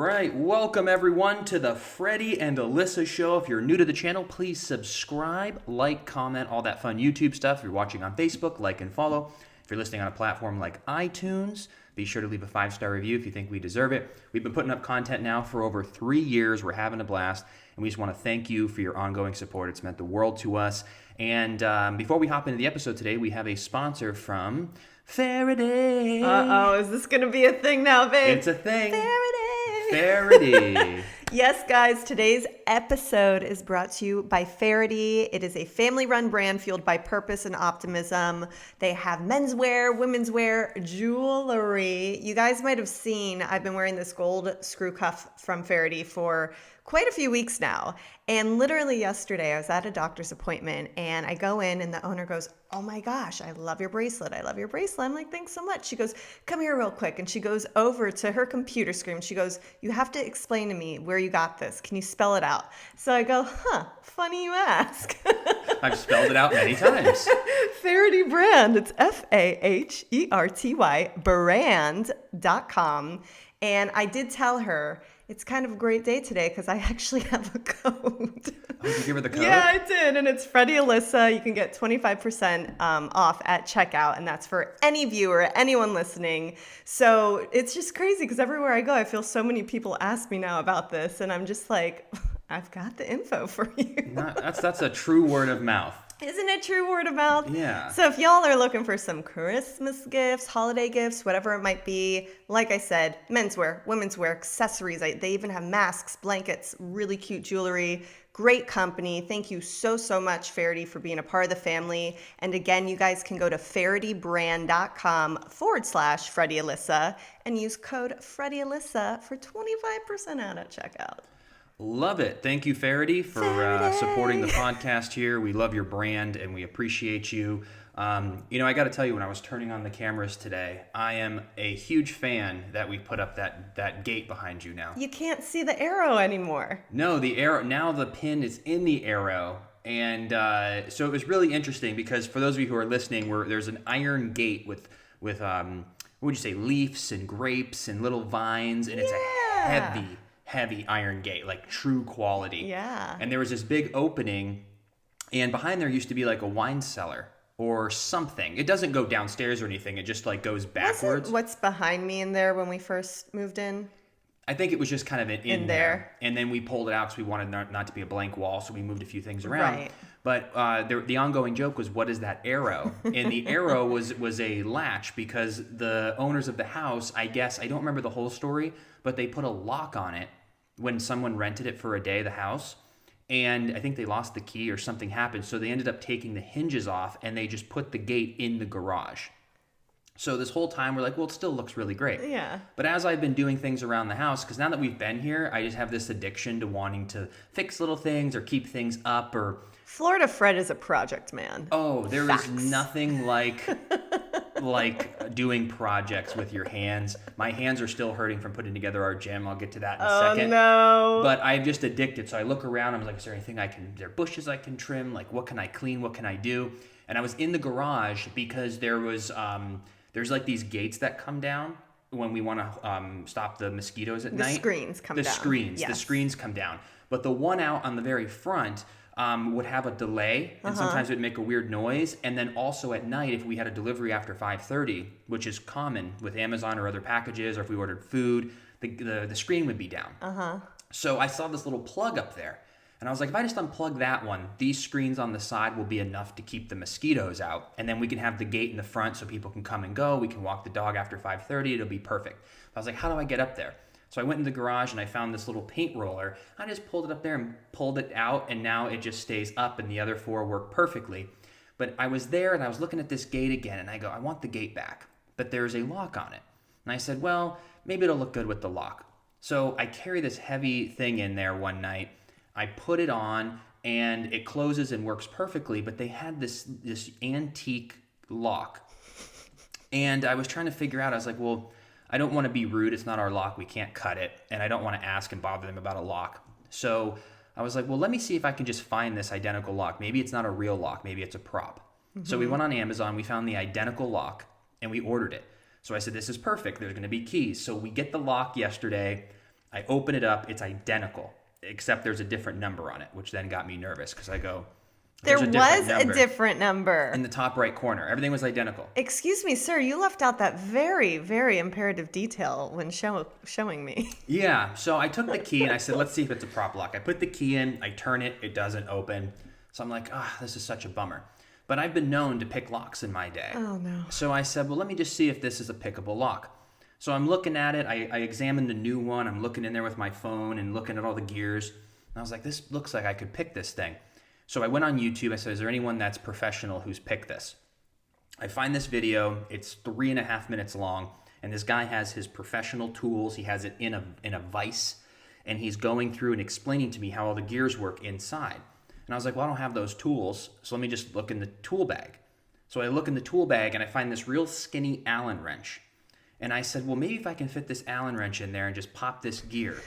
right, welcome everyone to the Freddie and Alyssa show. If you're new to the channel, please subscribe, like, comment, all that fun YouTube stuff. If you're watching on Facebook, like and follow. If you're listening on a platform like iTunes, be sure to leave a 5-star review if you think we deserve it. We've been putting up content now for over 3 years. We're having a blast, and we just want to thank you for your ongoing support. It's meant the world to us. And before we hop into the episode today, we have a sponsor from Faherty. Uh-oh, is this going to be a thing now, babe? It's a thing. Faherty. Yes, guys, today's episode is brought to you by Faherty. It is a family-run brand fueled by purpose and optimism. They have menswear, women's wear, jewelry. You guys might have seen I've been wearing this gold screw cuff from Faherty for quite a few weeks now. And literally yesterday, I was at a doctor's appointment, and I go in, and the owner goes, "Oh my gosh, I love your bracelet. I love your bracelet." I'm like, "Thanks so much." She goes, "Come here real quick." And she goes over to her computer screen. She goes, "You have to explain to me where you got this. Can you spell it out?" So I go, funny you ask. I've spelled it out many times. Faherty brand. It's Faherty brand.com. And I did tell her, it's kind of a great day today because I actually have a code. Oh, did you give her the code? Yeah, I did. And it's Freddie Alyssa. You can get 25% off at checkout. And that's for any viewer, anyone listening. So it's just crazy because everywhere I go, I feel so many people ask me now about this. And I'm just like, I've got the info for you. That's a true word of mouth. Isn't it true word of mouth? Yeah. So if y'all are looking for some Christmas gifts, holiday gifts, whatever it might be, like I said, menswear, women's wear, accessories. They even have masks, blankets, really cute jewelry. Great company. Thank you so much, Faherty, for being a part of the family. And again, you guys can go to fahertybrand.com/Freddie Alyssa and use code Freddie Alyssa for 25% out at checkout. Love it. Thank you, Faherty, for supporting the podcast here. We love your brand, and we appreciate you. I got to tell you, when I was turning on the cameras today, I am a huge fan that we put up that gate behind you now. You can't see the arrow anymore. No, the arrow. Now the pin is in the arrow. And so it was really interesting because for those of you who are listening, there's an iron gate with what would you say, leaves and grapes and little vines, and it's a heavy iron gate, like true quality. Yeah. And there was this big opening, and behind there used to be like a wine cellar or something. It doesn't go downstairs or anything. It just like goes backwards. What's behind me in there when we first moved in? I think it was just kind of in there. And then we pulled it out because we wanted not to be a blank wall, so we moved a few things around. Right. But the ongoing joke was, what is that arrow? And the arrow was a latch because the owners of the house, I guess, I don't remember the whole story, but they put a lock on it when someone rented it for a day, the house. And I think they lost the key or something happened. So they ended up taking the hinges off and they just put the gate in the garage. So this whole time we're like, well, it still looks really great. Yeah. But as I've been doing things around the house, because now that we've been here, I just have this addiction to wanting to fix little things or keep things up or... Florida Fred is a project man. Oh, there is nothing like doing projects with your hands. My hands are still hurting from putting together our gym. I'll get to that in a second. Oh, no. But I'm just addicted. So I look around. I'm like, is there anything is there bushes I can trim? Like, what can I clean? What can I do? And I was in the garage because there was, there's like these gates that come down when we want to stop the mosquitoes at night. The screens come down. The screens come down. But the one out on the very front would have a delay, and sometimes it would make a weird noise. And then also at night, if we had a delivery after 5:30, which is common with Amazon or other packages, or if we ordered food, the screen would be down. So I saw this little plug up there, and I was like, if I just unplug that one, these screens on the side will be enough to keep the mosquitoes out, and then we can have the gate in the front so people can come and go. We can walk the dog after 5:30. It'll be perfect. I was like, how do I get up there? So I went in the garage and I found this little paint roller. I just pulled it up there and pulled it out, and now it just stays up, and the other four work perfectly. But I was there and I was looking at this gate again, and I go, I want the gate back, but there's a lock on it. And I said, well, maybe it'll look good with the lock. So I carry this heavy thing in there one night. I put it on and it closes and works perfectly, but they had this antique lock. And I was trying to figure out, I was like, well, I don't want to be rude. It's not our lock. We can't cut it. And I don't want to ask and bother them about a lock. So I was like, well, let me see if I can just find this identical lock. Maybe it's not a real lock. Maybe it's a prop. So we went on Amazon. We found the identical lock and we ordered it. So I said, this is perfect. There's going to be keys. So we get the lock yesterday. I open it up. It's identical, except there's a different number on it, which then got me nervous because I go, There there's was a different number. in the top right corner. Everything was identical. Excuse me, sir, you left out that very, very imperative detail when showing me. Yeah, so I took the key and I said, let's see if it's a prop lock. I put the key in, I turn it, it doesn't open. So I'm like, this is such a bummer. But I've been known to pick locks in my day. Oh, no. So I said, well, let me just see if this is a pickable lock. So I'm looking at it. I examined the new one. I'm looking in there with my phone and looking at all the gears. And I was like, this looks like I could pick this thing. So I went on YouTube. I said, is there anyone that's professional who's picked this? I find this video. It's 3.5 minutes long. And this guy has his professional tools. He has it in a vise. And he's going through and explaining to me how all the gears work inside. And I was like, well, I don't have those tools. So let me just look in the tool bag. So I look in the tool bag and I find this real skinny Allen wrench. And I said, well, maybe if I can fit this Allen wrench in there and just pop this gear.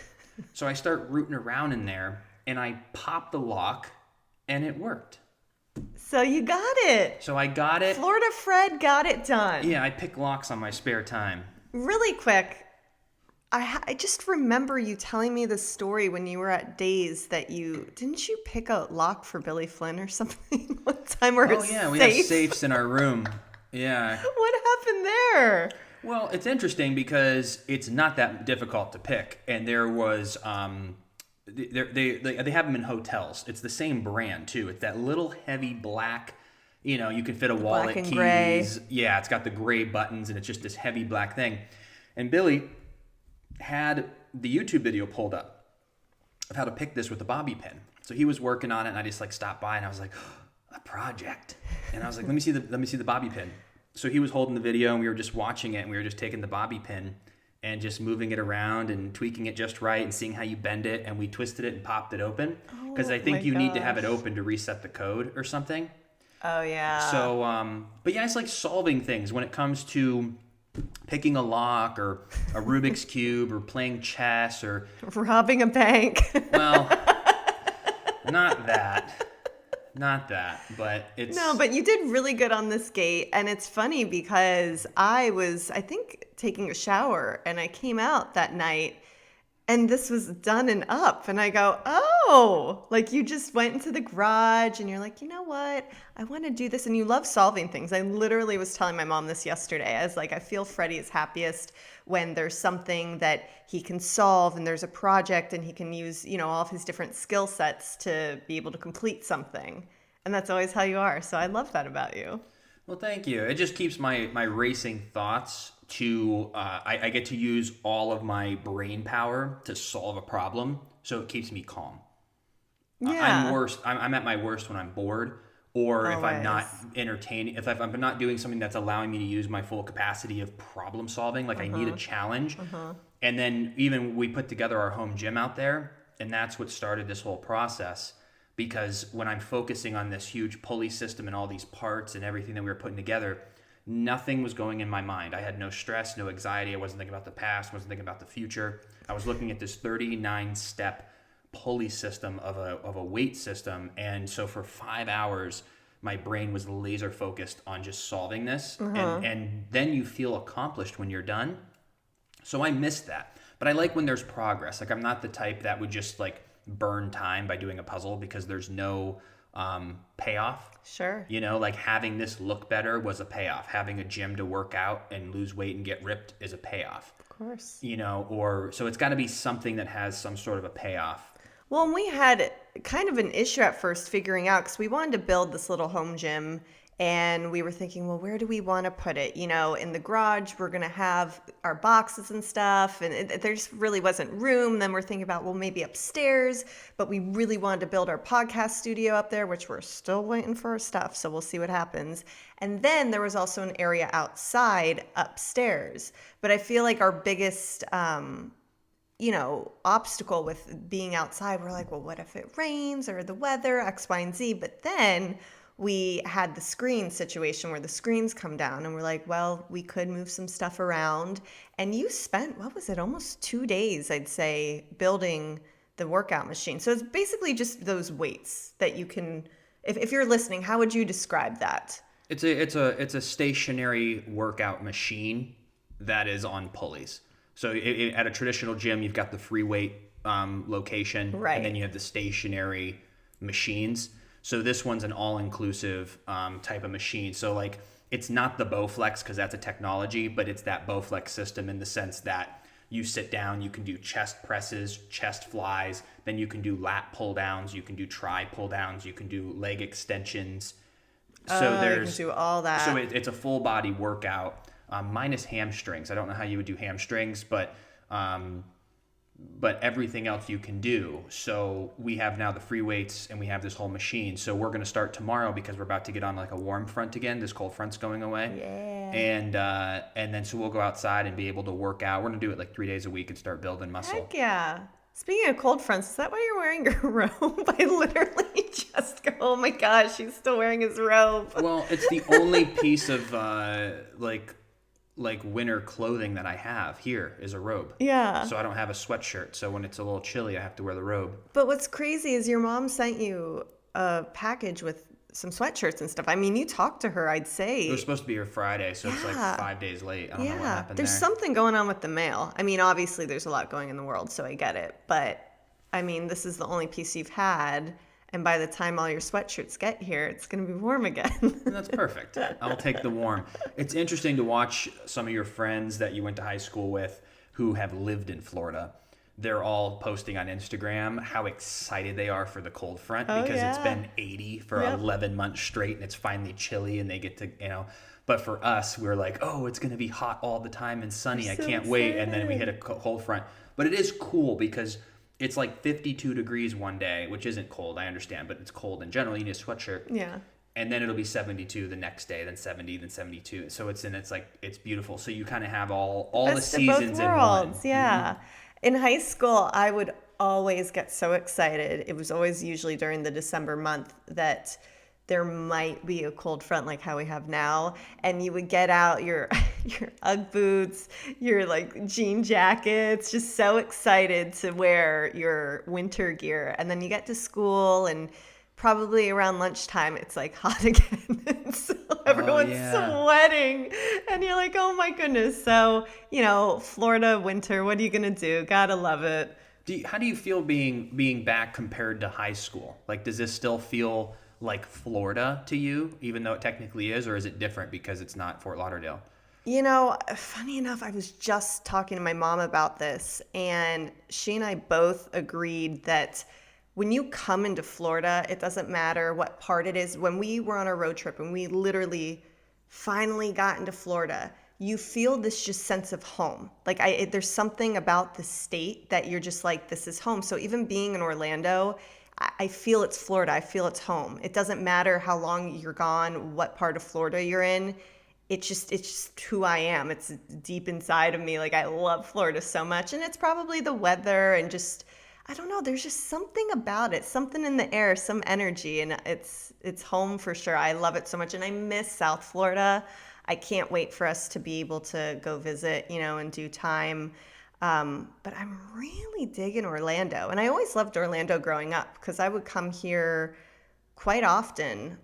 So I start rooting around in there and I pop the lock and it worked. So you got it. So I got it. Florida Fred got it done. Yeah, I pick locks on my spare time. Really quick, I just remember you telling me the story when you were at Days that didn't you pick a lock for Billy Flynn or something one time? Or we have safes in our room. Yeah. What happened there? Well, it's interesting because it's not that difficult to pick, and there was they have them in hotels. It's the same brand too. It's that little heavy black. You can fit a wallet, black and keys. Gray. Yeah, it's got the gray buttons, and it's just this heavy black thing. And Billy had the YouTube video pulled up of how to pick this with a bobby pin. So he was working on it, and I just stopped by, and I was like, a project. And I was like, let me see the bobby pin. So he was holding the video, and we were just watching it, and we were just taking the bobby pin and just moving it around and tweaking it just right and seeing how you bend it. And we twisted it and popped it open because I think you need to have it open to reset the code or something. Oh, yeah. So, but yeah, it's like solving things when it comes to picking a lock or a Rubik's Cube or playing chess or robbing a bank. Well, not that, but it's... No, but you did really good on this gate. And it's funny because I think, taking a shower and I came out that night and this was done and up. And I go, oh, like you just went into the garage and you're like, you know what? I want to do this. And you love solving things. I literally was telling my mom this yesterday. I was like, I feel Freddie is happiest when there's something that he can solve and there's a project and he can use, all of his different skill sets to be able to complete something. And that's always how you are. So I love that about you. Well, thank you. It just keeps my racing thoughts to, I get to use all of my brain power to solve a problem. So it keeps me calm. Yeah. I'm at my worst when I'm bored or Always. if I'm not entertaining, if I'm not doing something that's allowing me to use my full capacity of problem solving, like I need a challenge. And then even we put together our home gym out there, and that's what started this whole process. Because when I'm focusing on this huge pulley system and all these parts and everything that we were putting together, nothing was going in my mind. I had no stress, no anxiety. I wasn't thinking about the past, wasn't thinking about the future. I was looking at this 39-step pulley system of a weight system. And so for 5 hours, my brain was laser focused on just solving this. And then you feel accomplished when you're done. So I missed that. But I like when there's progress. Like I'm not the type that would just burn time by doing a puzzle because there's no payoff. Sure. Like having this look better was a payoff. Having a gym to work out and lose weight and get ripped is a payoff. Of course. So it's got to be something that has some sort of a payoff. Well, and we had kind of an issue at first figuring out because we wanted to build this little home gym. And we were thinking, well, where do we want to put it? In the garage, we're going to have our boxes and stuff. And there just really wasn't room. Then we're thinking about, well, maybe upstairs. But we really wanted to build our podcast studio up there, which we're still waiting for our stuff. So we'll see what happens. And then there was also an area outside upstairs. But I feel like our biggest, obstacle with being outside, we're like, well, what if it rains or the weather, X, Y, and Z? But then we had the screen situation where the screens come down and we're like, well, we could move some stuff around. And you spent, almost 2 days, I'd say, building the workout machine. So it's basically just those weights that you can, if you're listening, how would you describe that? It's a stationary workout machine that is on pulleys. So at a traditional gym, you've got the free weight location, Right. and then you have the stationary machines. So this one's an all-inclusive type of machine. So like it's not the Bowflex because that's a technology, but it's that Bowflex system in the sense that you sit down, you can do chest presses, chest flies, then you can do lat pull downs, you can do tri pull downs, you can do leg extensions. So you can do all that. So it's a full body workout, minus hamstrings. I don't know how you would do hamstrings, but everything else you can do. So we have now the free weights and we have this whole machine. So we're going to start tomorrow because we're about to get on like a warm front again. This cold front's going away. Yeah. And then so we'll go outside and be able to work out. We're going to do it like 3 days a week and start building muscle. Heck yeah. Speaking of cold fronts, is that why you're wearing your robe? I literally just go, oh my gosh, he's still wearing his robe. Well, it's the only piece of like winter clothing that I have here is a robe. Yeah. So I don't have a sweatshirt. So when it's a little chilly, I have to wear the robe. But what's crazy is your mom sent you a package with some sweatshirts and stuff. I mean, you talked to her, I'd say. It was supposed to be here Friday, so it's like 5 days late. I don't know what happened there's there. something going on with the mail. I mean, obviously there's a lot going in the world, so I get it. But I mean, this is the only piece you've had. And by the time all your sweatshirts get here, it's going to be warm again. That's perfect. I'll take the warm. It's interesting to watch some of your friends that you went to high school with who have lived in Florida. They're all posting on Instagram how excited they are for the cold front because it's been 80 for 11 months straight and it's finally chilly and they get to, but for us, we're like, oh, it's going to be hot all the time and sunny. I can't wait. And then we hit a cold front. But it is cool because it's like 52 degrees one day, which isn't cold, I understand, but it's cold in general. You need a sweatshirt. Yeah. And then it'll be 72 the next day, then 70, then 72. So it's beautiful. So you kind of have all the seasons in one. Yeah. In high school, I would always get so excited. It was always usually during the December month that there might be a cold front like how we have now. And you would get out your Ugg boots, your like jean jackets, just so excited to wear your winter gear. And then you get to school and probably around lunchtime, it's like hot again. So everyone's sweating and you're like, oh my goodness. So, Florida winter, what are you going to do? Gotta love it. How do you feel being back compared to high school? Like, does this still feel like Florida to you, even though it technically is, or is it different because it's not Fort Lauderdale? Funny enough, I was just talking to my mom about this, and she and I both agreed that when you come into Florida, it doesn't matter what part it is. When we were on our road trip and we literally finally got into Florida, you feel this just sense of home. Like there's something about the state that you're just like, this is home. So even being in Orlando, I feel it's Florida. I feel it's home. It doesn't matter how long you're gone, what part of Florida you're in. It's just who I am. It's deep inside of me. Like I love Florida so much. And it's probably the weather and just, I don't know, there's just something about it, something in the air, some energy, and it's home for sure. I love it so much, and I miss South Florida. I can't wait for us to be able to go visit, in due time. But I'm really digging Orlando, and I always loved Orlando growing up because I would come here quite often,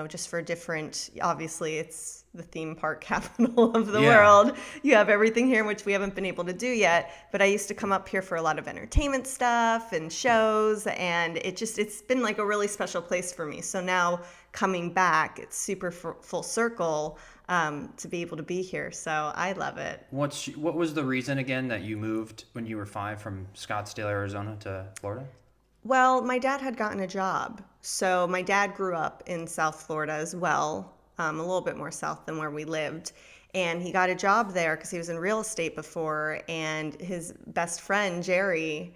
just for different, obviously it's the theme park capital of the world. You have everything here, which we haven't been able to do yet, but I used to come up here for a lot of entertainment stuff and shows, and it's been like a really special place for me. So now coming back, it's super full circle to be able to be here. So I love it. What was the reason again that you moved when you were 5 from Scottsdale, Arizona to Florida? Well, my dad had gotten a job. So my dad grew up in South Florida as well, a little bit more south than where we lived. And he got a job there because he was in real estate before. And his best friend, Jerry,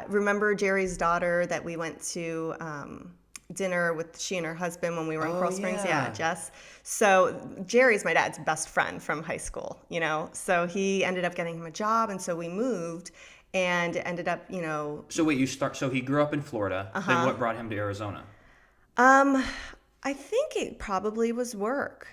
remember Jerry's daughter that we went to dinner with she and her husband when we were in Coral Springs? Yeah, Jess. So Jerry's my dad's best friend from high school, So he ended up getting him a job. And so we moved. And ended up, So wait, so he grew up in Florida. Then what brought him to Arizona? I think it probably was work.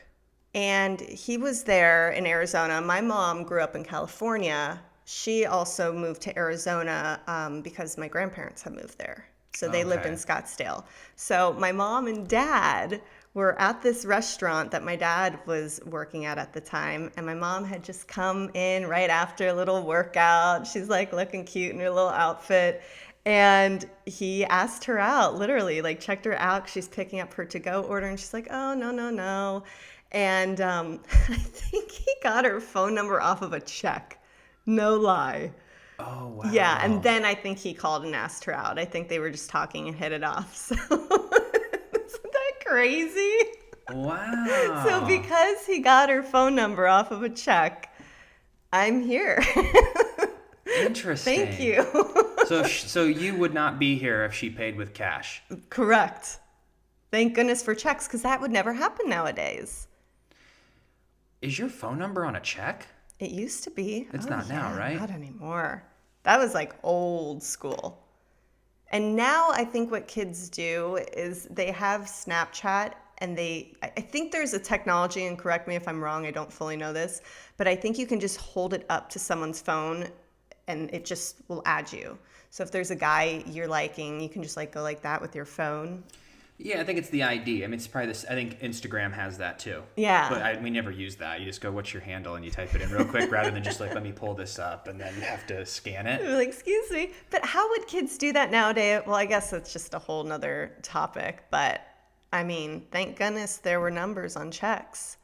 And he was there in Arizona. My mom grew up in California. She also moved to Arizona because my grandparents had moved there. So they lived in Okay. Scottsdale. So my mom and dad were at this restaurant that my dad was working at the time. And my mom had just come in right after a little workout. She's like looking cute in her little outfit. And he asked her out, literally, like checked her out. She's picking up her to-go order. And she's like, oh, no, no, no. And I think he got her phone number off of a check. No lie. Oh, Yeah, and wow. then I think he called and asked her out. I think they were just talking and hit it off. So isn't that crazy? So Wow. because he got her phone number off of a check, I'm here. Thank Interesting. you. So you would not be here if she paid with cash. Correct. Thank goodness for checks, because that would never happen nowadays. Is your phone number on a check? It used to be. It's Oh, not now, yeah, right? not anymore. That was like old school. And now I think what kids do is they have Snapchat and I think there's a technology, and correct me if I'm wrong, I don't fully know this, but I think you can just hold it up to someone's phone and it just will add you. So if there's a guy you're liking, you can just like go like that with your phone. Yeah, I think it's the ID. I mean, it's probably this. I think Instagram has that too. Yeah. But we never use that. You just go, "What's your handle?" and you type it in real quick, rather than just like, "Let me pull this up," and then you have to scan it. Like, excuse me. But how would kids do that nowadays? Well, I guess that's just a whole nother topic. But I mean, thank goodness there were numbers on checks.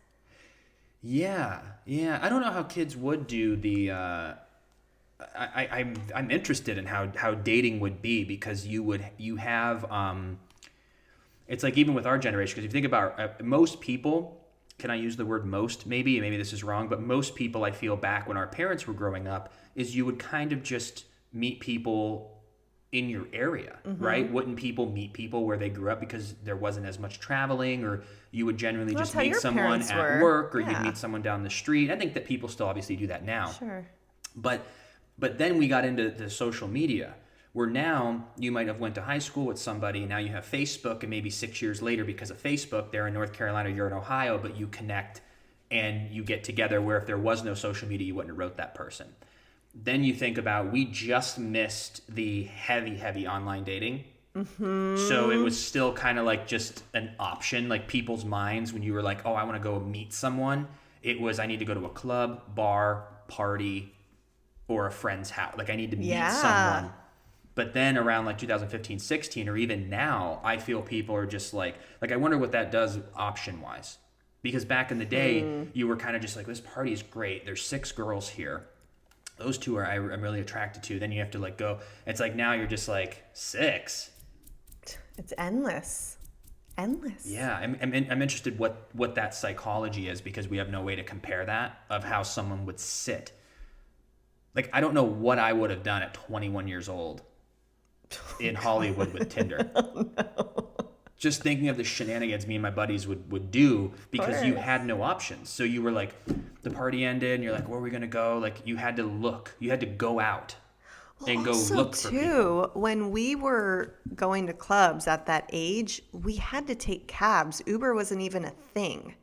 Yeah, yeah. I don't know how kids would do the. I'm interested in how dating would be, because you have it's like even with our generation, because if you think about most people, can I use the word most? Maybe this is wrong, but most people, I feel, back when our parents were growing up, is you would kind of just meet people in your area, right? Wouldn't people meet people where they grew up, because there wasn't as much traveling, or you would generally Well, just that's how meet your someone parents at were. work, or you'd Yeah. meet someone down the street. I think that people still obviously do that now. Sure. But then we got into the social media, where now you might have went to high school with somebody, and now you have Facebook, and maybe 6 years later, because of Facebook, they're in North Carolina, you're in Ohio, but you connect and you get together, where if there was no social media, you wouldn't have wrote that person. Then you think about, we just missed the heavy online dating. So it was still kind of like just an option, like people's minds, when you were like, oh, I want to go meet someone. It was, I need to go to a club, bar, party, or a friend's house. Like, I need to meet Yeah. someone. But then around like 2015, 16, or even now, I feel people are just like I wonder what that does option wise. Because back in the day, you were kind of just like, this party is great. There's 6 girls here. Those 2 I'm really attracted to. Then you have to like go. It's like now you're just like 6. It's endless. Endless. Yeah, I'm interested what that psychology is, because we have no way to compare that, of how someone would sit. Like, I don't know what I would have done at 21 years old in Hollywood with Tinder. Oh, no. Just thinking of the shenanigans me and my buddies would do, because you course. had no options. So you were like, the party ended and you're like, where are we going to go? Like, you had to look. You had to go out and go Also, look for people. too, when we were going to clubs at that age, we had to take cabs. Uber wasn't even a thing.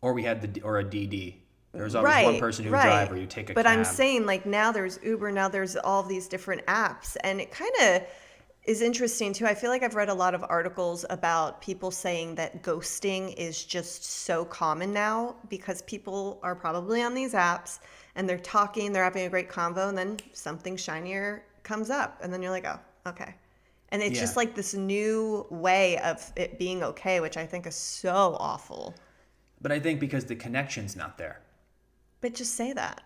Or we had a DD. There was always one person who would drive, or you take a But cab. I'm saying, like, now there's Uber, now there's all these different apps, and it kind of is interesting too. I feel like I've read a lot of articles about people saying that ghosting is just so common now, because people are probably on these apps and they're talking, they're having a great convo, and then something shinier comes up, and then you're like, oh, okay. And it's just Yeah. like this new way of it being okay, which I think is so awful. But I think because the connection's not there. But just say that.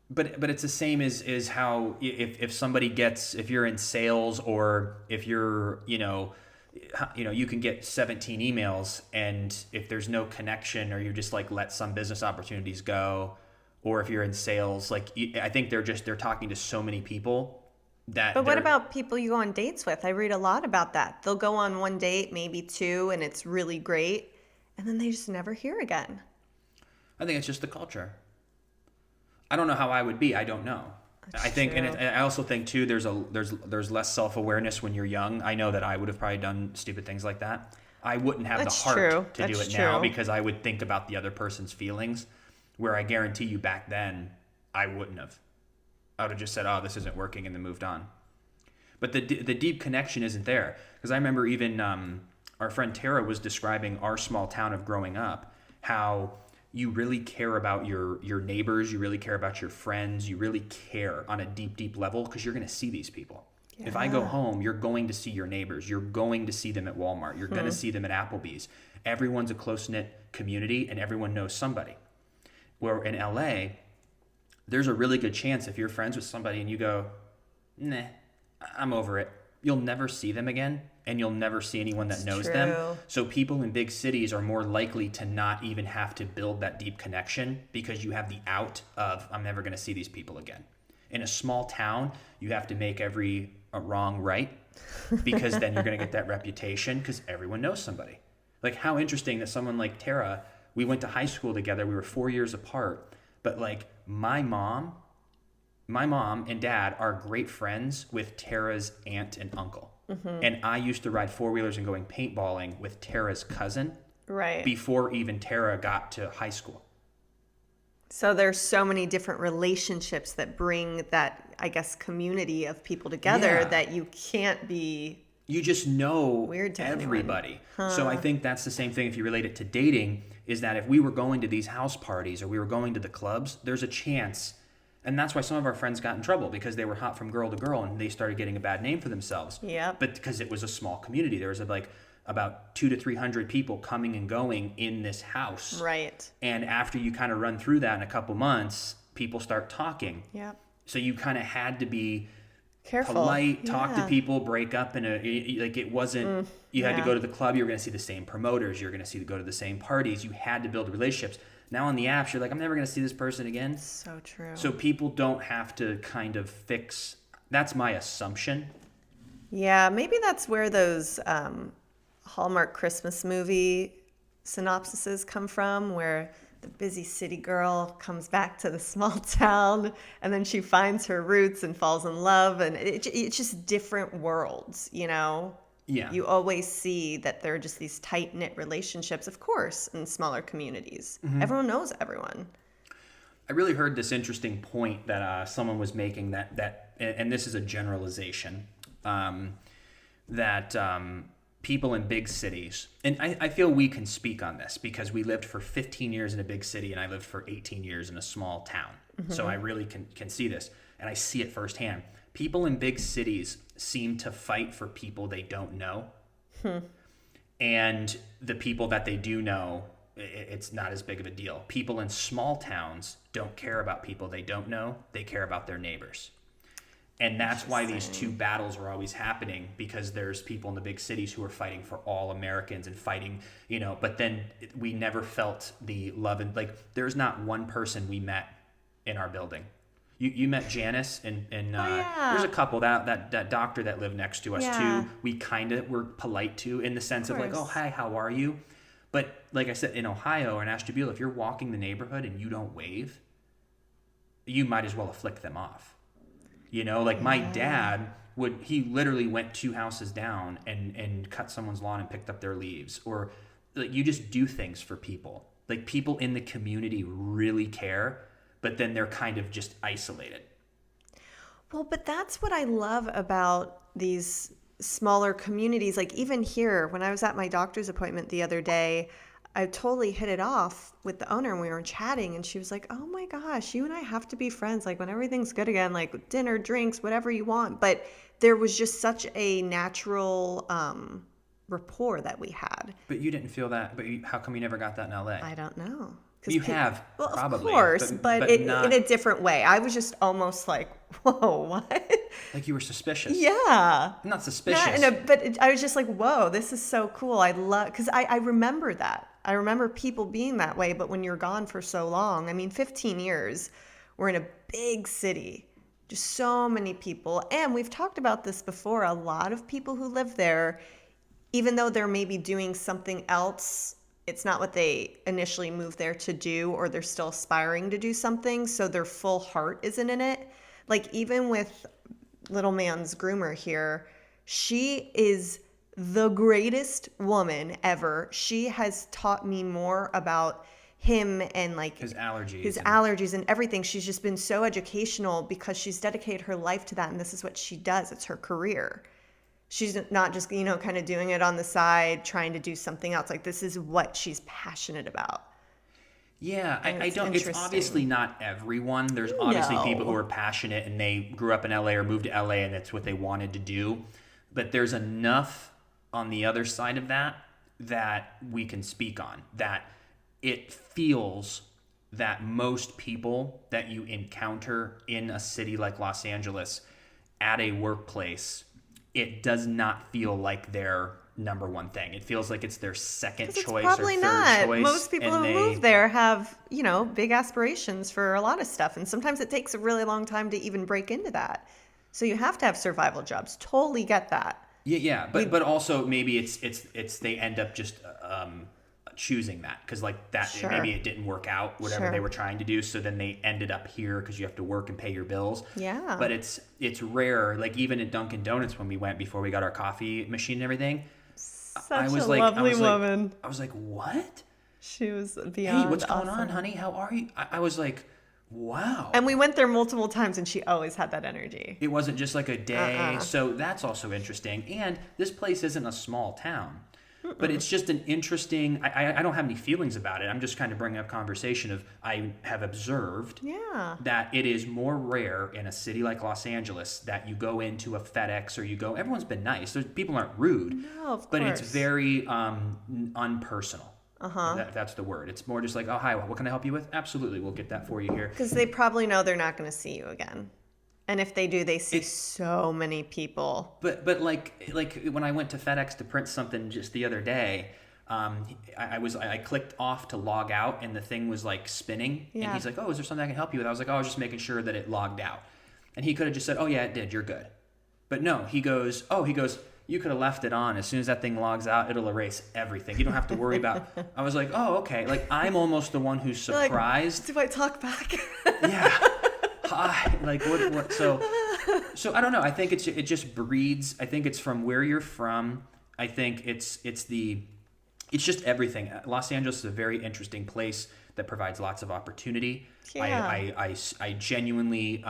But it's the same as how if somebody gets, if you're in sales, or if you're you can get 17 emails, and if there's no connection, or you just like let some business opportunities go, or if you're in sales, like, I think they're talking to so many people that. But what about people you go on dates with? I read a lot about that. They'll go on one date, maybe 2, and it's really great, and then they just never hear again. I think it's just the culture. I don't know how I would be. I don't know. I think, true. and I also think too, there's less self-awareness when you're young. I know that I would have probably done stupid things like that. I wouldn't have That's the heart true. to do That's it now, true. because I would think about the other person's feelings, where I guarantee you back then I wouldn't have. I would have just said, oh, this isn't working, and then moved on. But the deep connection isn't there. Because I remember even our friend Tara was describing our small town of growing up, how you really care about your neighbors, you really care about your friends, you really care on a deep, deep level because you're going to see these people. Yeah. If I go home, you're going to see your neighbors. You're going to see them at Walmart. You're going to see them at Applebee's. Everyone's a close-knit community and everyone knows somebody. Where in LA, there's a really good chance if you're friends with somebody and you go, nah, I'm over it, you'll never see them again and you'll never see anyone that knows them. So people in big cities are more likely to not even have to build that deep connection because you have the out of, I'm never going to see these people again. In a small town, you have to make every wrong right because then you're going to get that reputation because everyone knows somebody. Like how interesting that someone like Tara, we went to high school together, we were 4 years apart, but like my mom and dad are great friends with Tara's aunt and uncle. Mm-hmm. And I used to ride four-wheelers and going paintballing with Tara's cousin before even Tara got to high school. So there's so many different relationships that bring that, I guess, community of people together that you can't be... You just know everybody. Huh. So I think that's the same thing if you relate it to dating, is that if we were going to these house parties or we were going to the clubs, there's a chance... And that's why some of our friends got in trouble because they were hot from girl to girl and they started getting a bad name for themselves. Yeah. But because it was a small community, there was like about 200 to 300 people coming and going in this house. Right. And after you kind of run through that in a couple months, people start talking. Yeah. So you kind of had to be careful, polite, talk to people, break up in a like it wasn't. You had to go to the club. You were going to see the same promoters. You're going to go to the same parties. You had to build relationships. Now on the apps, you're like, I'm never going to see this person again. So true. So people don't have to kind of fix. That's my assumption. Yeah, maybe that's where those Hallmark Christmas movie synopsises come from, where the busy city girl comes back to the small town and then she finds her roots and falls in love. And it's just different worlds, you know? Yeah. You always see that there are just these tight-knit relationships, of course, in smaller communities. Mm-hmm. Everyone knows everyone. I really heard this interesting point that someone was making that and this is a generalization, that people in big cities, and I feel we can speak on this because we lived for 15 years in a big city and I lived for 18 years in a small town. Mm-hmm. So I really can see this, and I see it firsthand. People in big cities seem to fight for people they don't know. And the people that they do know, it's not as big of a deal. People in small towns don't care about people they don't know. They care about their neighbors. And that's why these two battles are always happening, because there's people in the big cities who are fighting for all Americans and fighting, you know, but then we never felt the love. And like, there's not one person we met in our building. You met Janice and there's a couple that doctor that lived next to us too. We kind of were polite to, in the sense of like, oh, hi, how are you? But like I said, in Ohio or in Ashtabula, if you're walking the neighborhood and you don't wave, you might as well have flicked them off. You know, like my dad he literally went 2 houses down and cut someone's lawn and picked up their leaves. Or like, you just do things for people. Like, people in the community really care, but then they're kind of just isolated. Well, but that's what I love about these smaller communities. Like, even here, when I was at my doctor's appointment the other day, I totally hit it off with the owner and we were chatting, and she was like, oh my gosh, you and I have to be friends. Like, when everything's good again, like dinner, drinks, whatever you want. But there was just such a natural rapport that we had. But you didn't feel that. But how come you never got that in LA? I don't know. You have, well, probably. Of course, but not... in a different way. I was just almost like, whoa, what? Like, you were suspicious. Yeah. I'm not suspicious. I was just like, whoa, this is so cool. I love, because I remember that. I remember people being that way, but when you're gone for so long, I mean, 15 years, we're in a big city, just so many people. And we've talked about this before. A lot of people who live there, even though they're maybe doing something else, it's not what they initially moved there to do, or they're still aspiring to do something, so their full heart isn't in it. Like, even with little man's groomer here, she is the greatest woman ever. She has taught me more about him and like his allergies. His allergies and everything. She's just been so educational because she's dedicated her life to that, and this is what she does. It's her career. She's not just, kind of doing it on the side, trying to do something else. Like, this is what she's passionate about. Yeah, I don't. It's obviously not everyone. There's obviously people who are passionate and they grew up in LA or moved to LA and that's what they wanted to do. But there's enough on the other side of that we can speak on. That it feels that most people that you encounter in a city like Los Angeles at a workplace, it does not feel like their number one thing. It feels like it's their second choice or probably third not. choice. Most people who move there have, big aspirations for a lot of stuff. And sometimes it takes a really long time to even break into that. So you have to have survival jobs. Totally get that. Yeah. But also maybe it's they end up just choosing that because like that Sure. maybe it didn't work out whatever they were trying to do, so then they ended up here because you have to work and pay your bills. Yeah. But it's rare. Like even at Dunkin' Donuts when we went before we got our coffee machine and everything, Such a lovely woman. I was like, what? She was beyond Hey, what's going awesome. on, honey? How are you? I was like, wow. And we went there multiple times, and she always had that energy. It wasn't just like a day. So that's also interesting. And this place isn't a small town. But it's just an interesting, I don't have any feelings about it. I'm just kind of bringing up conversation of I have observed that it is more rare in a city like Los Angeles that you go into a FedEx or you go, everyone's been nice. People aren't rude. No, of course. But it's very unpersonal. That's the word. It's more just like, oh, hi, what can I help you with? Absolutely, we'll get that for you here. Because they probably know they're not going to see you again. And if they do, they see so many people. But like when I went to FedEx to print something just the other day, I clicked off to log out and the thing was like spinning. Yeah. And he's like, oh, is there something I can help you with? I was like, oh, I was just making sure that it logged out. And he could have just said, oh yeah, it did. You're good. But no, he goes, you could have left it on. As soon as that thing logs out, it'll erase everything. You don't have to worry about. I was like, oh, okay. Like I'm almost the one who's surprised. Like, do I talk back? Yeah. Hi. Like what? So I don't know. I think it just breeds. I think it's from where you're from. I think it's just everything. Los Angeles is a very interesting place that provides lots of opportunity. Yeah. I genuinely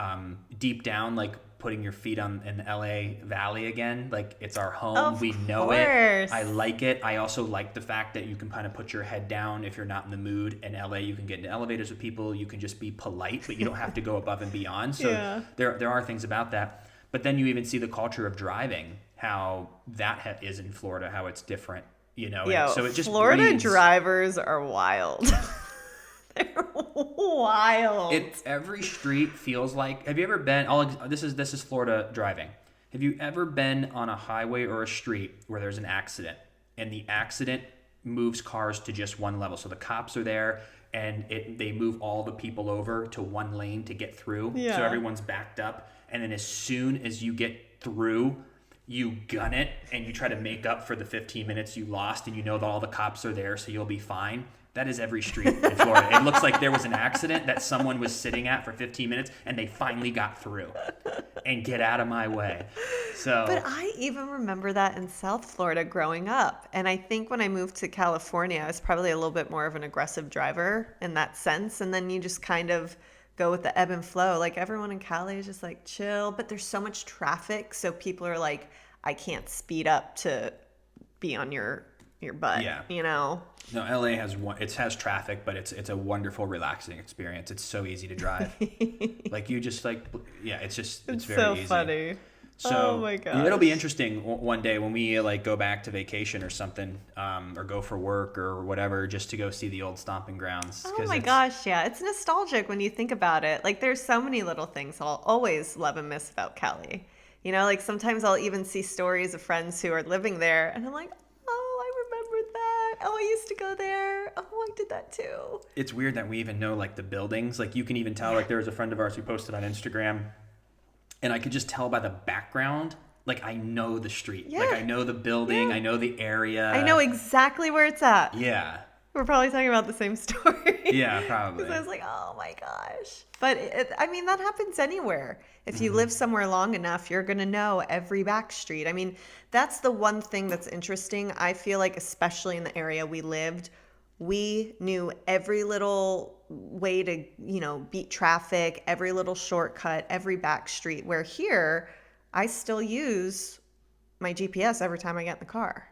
deep down like putting your feet in the LA Valley again. Like it's our home. We know it. I like it. I also like the fact that you can kind of put your head down if you're not in the mood. In LA, you can get into elevators with people. You can just be polite, but you don't have to go above and beyond. So there are things about that. But then you even see the culture of driving, how that is in Florida, how it's different. So it just Florida breeds. Drivers are wild. They're wild. Every street feels like. Have you ever been? This is Florida driving. Have you ever been on a highway or a street where there's an accident and the accident moves cars to just one level? So the cops are there and they move all the people over to one lane to get through. Yeah. So everyone's backed up, and then as soon as you get through, you gun it and you try to make up for the 15 minutes you lost, and you know that all the cops are there, so you'll be fine. That is every street in Florida. It looks like there was an accident that someone was sitting at for 15 minutes and they finally got through. And get out of my way. But I even remember that in South Florida growing up. And I think when I moved to California, I was probably a little bit more of an aggressive driver in that sense. And then you just kind of go with the ebb and flow. Like everyone in Cali is just like chill, but there's so much traffic. So people are like, I can't speed up to be on your butt, No, LA has traffic, but it's a wonderful, relaxing experience. It's so easy to drive. Like you just it's very so easy. Funny. So oh my god, it'll be interesting one day when we like go back to vacation or something, or go for work or whatever, just to go see the old stomping grounds. Oh my gosh, yeah, it's nostalgic when you think about it. Like there's so many little things I'll always love and miss about Cali. Like sometimes I'll even see stories of friends who are living there, and I'm like, oh, I remember that. Oh, I used to go there. Oh, I did that too. It's weird that we even know like the buildings. Like you can even tell. Like there was a friend of ours who posted on Instagram, and I could just tell by the background. Like I know the street. Yeah. Like I know the building. Yeah. I know the area. I know exactly where it's at. Yeah. We're probably talking about the same story. Yeah, probably. Because I was like, oh my gosh. But that happens anywhere. If you live somewhere long enough, you're going to know every back street. I mean, that's the one thing that's interesting. I feel like, especially in the area we lived, We knew every little way to, beat traffic, every little shortcut, every back street. Where here, I still use my GPS every time I get in the car.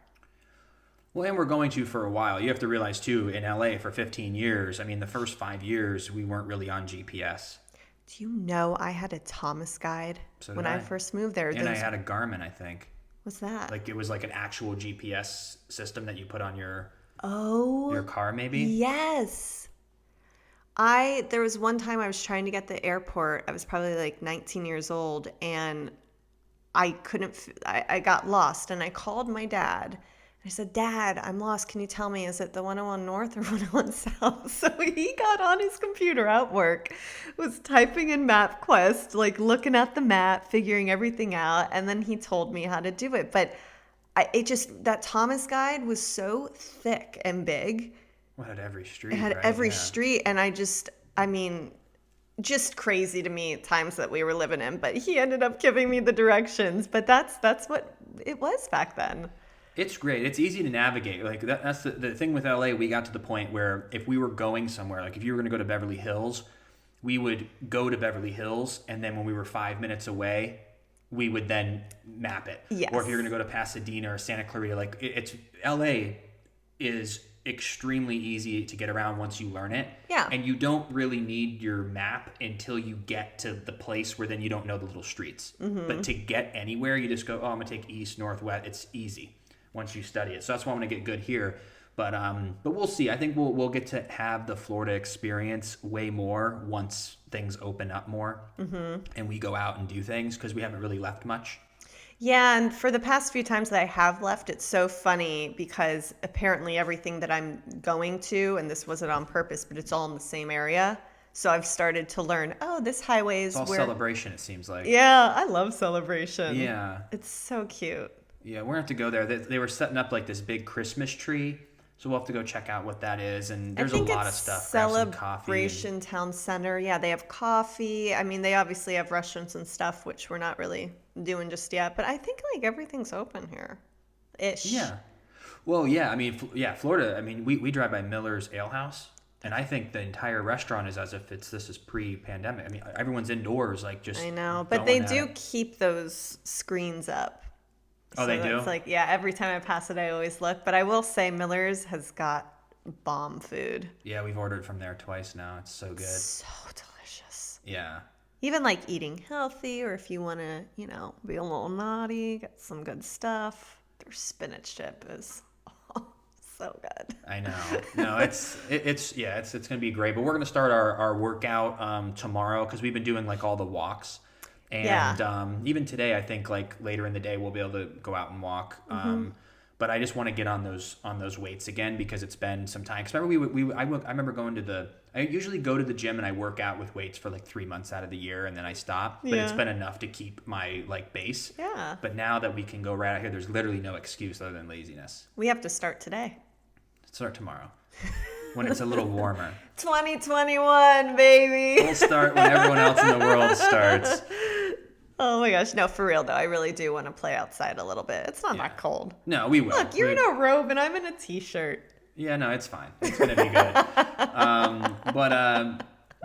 Well, and we're going to for a while. You have to realize, too, in LA for 15 years, I mean, the first 5 years, we weren't really on GPS. Do you know I had a Thomas guide when I first moved there? And I had a Garmin, I think. What's that? Like, it was like an actual GPS system that you put on your car, maybe? Yes. There was one time I was trying to get to the airport. I was probably like 19 years old, and I got lost, and I called my dad. I said, Dad, I'm lost. Can you tell me, is it the 101 North or 101 South? So he got on his computer at work, was typing in MapQuest, like looking at the map, figuring everything out, and then he told me how to do it. But that Thomas guide was so thick and big. Well, it had every street, It had every street, and just crazy to me times that we were living in. But he ended up giving me the directions. But that's what it was back then. It's great. It's easy to navigate. Like that's the thing with LA. We got to the point where if we were going somewhere, like if you were going to go to Beverly Hills, we would go to Beverly Hills, and then when we were 5 minutes away, we would then map it. Yes. Or if you're going to go to Pasadena or Santa Clarita, like it's LA is extremely easy to get around once you learn it. Yeah. And you don't really need your map until you get to the place where then you don't know the little streets. Mm-hmm. But to get anywhere, you just go, I'm going to take east, north, west. It's easy once you study it. So that's why I'm going to get good here. But we'll see. I think we'll get to have the Florida experience way more once things open up more, and we go out and do things, because we haven't really left much. Yeah, and for the past few times that I have left, it's so funny because apparently everything that I'm going to, and this wasn't on purpose, but it's all in the same area. So I've started to learn, this highway is it's all Celebration, it seems like. Yeah, I love Celebration. Yeah. It's so cute. Yeah, we're going to have to go there. They were setting up like this big Christmas tree, so we'll have to go check out what that is. And there's a lot of stuff. Celebration Town Center. Yeah, they have coffee. I mean, they obviously have restaurants and stuff, which we're not really doing just yet. But I think like everything's open here, ish. Yeah. Well, yeah. I mean, Florida. I mean, we drive by Miller's Ale House, and I think the entire restaurant is as if this is pre-pandemic. I mean, everyone's indoors, like just. I know, but they do keep those screens up. Oh, they do? It's like, yeah, every time I pass it, I always look. But I will say Miller's has got bomb food. Yeah, we've ordered from there twice now. It's so good. So delicious. Yeah. Even like eating healthy, or if you want to, be a little naughty, get some good stuff. Their spinach dip is so good. I know. No, it's going to be great. But we're going to start our workout tomorrow, because we've been doing like all the walks. And even today, I think like later in the day, we'll be able to go out and walk. But I just want to get on those weights again, because it's been some time. Because remember, I remember going I usually go to the gym and I work out with weights for like 3 months out of the year, and then I stop. But it's been enough to keep my like base. Yeah. But now that we can go right out here, there's literally no excuse other than laziness. We have to start today. Start tomorrow. When it's a little warmer. 2021, baby. We'll start when everyone else in the world starts. Oh my gosh. No, for real though. I really do want to play outside a little bit. It's not that cold. No, we will. Look, you're in a robe and I'm in a t-shirt. Yeah, no, it's fine. It's gonna be good.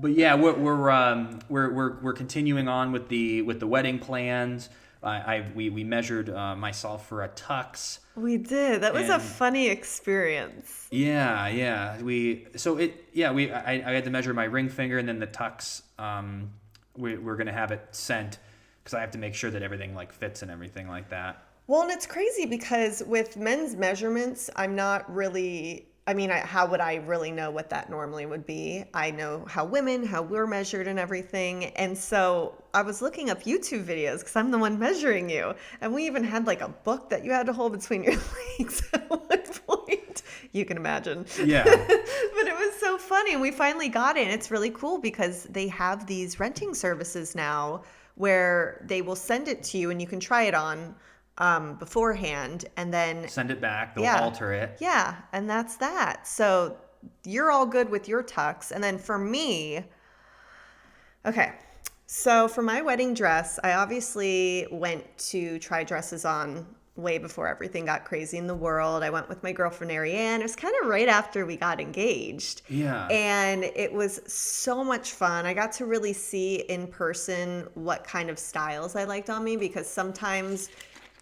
But yeah, we're continuing on with the wedding plans. We measured myself for a tux. We did. That was a funny experience. Yeah. I had to measure my ring finger, and then the tux. We're gonna have it sent, because I have to make sure that everything like fits and everything like that. Well, and it's crazy because with men's measurements, I'm not really. I mean, how would I really know what that normally would be? I know how we're measured and everything. And so I was looking up YouTube videos, because I'm the one measuring you. And we even had like a book that you had to hold between your legs at one point. You can imagine. Yeah. But it was so funny. And we finally got it. And it's really cool because they have these renting services now where they will send it to you and you can try it on beforehand, and then send it back. They'll alter it. Yeah, and that's that. So you're all good with your tux. And then for me, okay, so for my wedding dress, I obviously went to try dresses on way before everything got crazy in the world. I went with my girlfriend Ariane. It was kind of right after we got engaged. Yeah. And it was so much fun. I got to really see in person what kind of styles I liked on me, because sometimes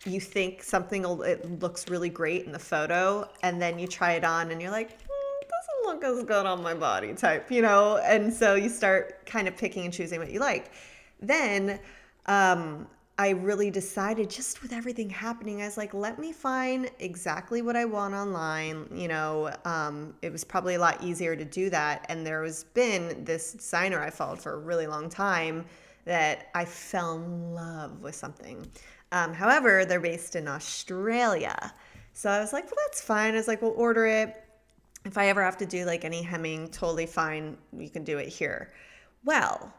you think it looks really great in the photo, and then you try it on and you're like, doesn't look as good on my body type, And so you start kind of picking and choosing what you like. Then I really decided, just with everything happening, I was like, let me find exactly what I want online. It was probably a lot easier to do that. And there has been this designer I followed for a really long time that I fell in love with something. However, they're based in Australia. So I was like, well, that's fine. I was like, we'll order it. If I ever have to do like any hemming, totally fine. You can do it here. Well,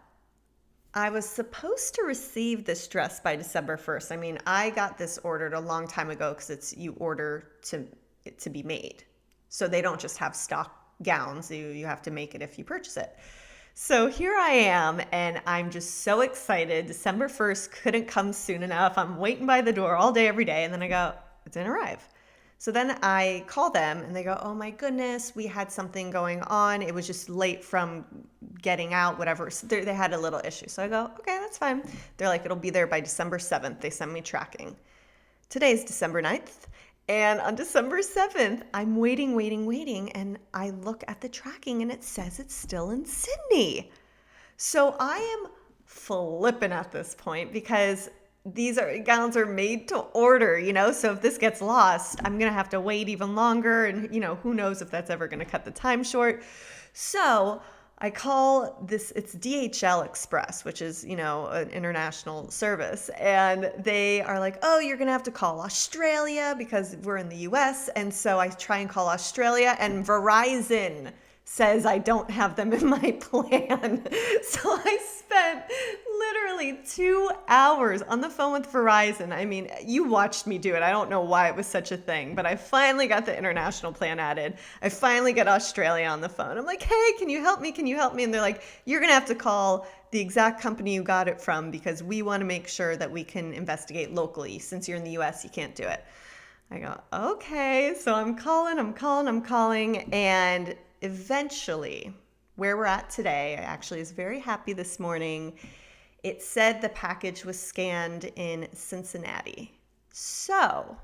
I was supposed to receive this dress by December 1st. I mean, I got this ordered a long time ago, because you order it to be made. So they don't just have stock gowns. You have to make it if you purchase it. So here I am, and I'm just so excited. December 1st couldn't come soon enough. I'm waiting by the door all day, every day. And then I go, it didn't arrive. So then I call them and they go, oh my goodness, we had something going on. It was just late from getting out, whatever. So they had a little issue. So I go, okay, that's fine. They're like, it'll be there by December 7th. They send me tracking. Today's December 9th. And on December 7th, I'm waiting. And I look at the tracking and it says it's still in Sydney. So I am flipping at this point, because these gowns are made to order, so if this gets lost, I'm going to have to wait even longer. And, who knows if that's ever going to cut the time short. So I call this, it's DHL Express, which is, an international service. And they are like, oh, you're going to have to call Australia, because we're in the US. And so I try and call Australia, and Verizon says I don't have them in my plan. So I spent literally 2 hours on the phone with Verizon. I mean, you watched me do it. I don't know why it was such a thing, but I finally got the international plan added. I finally get Australia on the phone. I'm like, hey, can you help me? And they're like, you're going to have to call the exact company you got it from, because we want to make sure that we can investigate locally. Since you're in the US, you can't do it. I go, okay. So I'm calling, and eventually, where we're at today, I actually was very happy this morning. It said the package was scanned in Cincinnati. So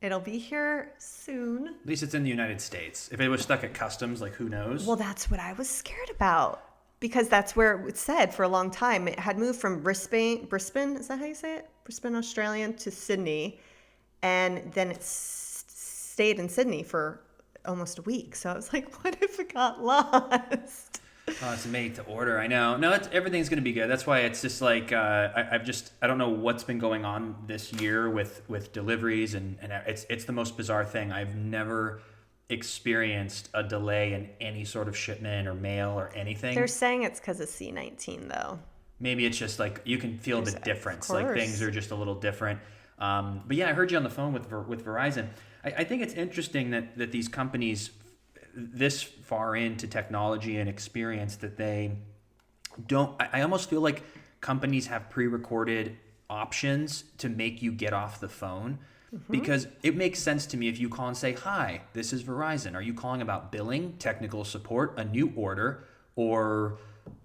it'll be here soon. At least it's in the United States. If it was stuck at customs, like, who knows? Well, that's what I was scared about, because that's where it said for a long time. It had moved from Brisbane, is that how you say it? Brisbane, Australian, to Sydney. And then it stayed in Sydney for almost a week. So I was like, what if it got lost? Oh, it's made to order. I know. No, everything's going to be good. That's why it's just like, I don't know what's been going on this year with deliveries, and it's the most bizarre thing. I've never experienced a delay in any sort of shipment or mail or anything. They're saying it's because of C-19 though. Maybe it's just like, you can feel the difference. Like, things are just a little different. But yeah, I heard you on the phone with Verizon. I think it's interesting that these companies this far into technology and experience, that they don't, I almost feel like companies have pre-recorded options to make you get off the phone. Mm-hmm. Because it makes sense to me if you call and say, hi, this is Verizon. Are you calling about billing, technical support, a new order, or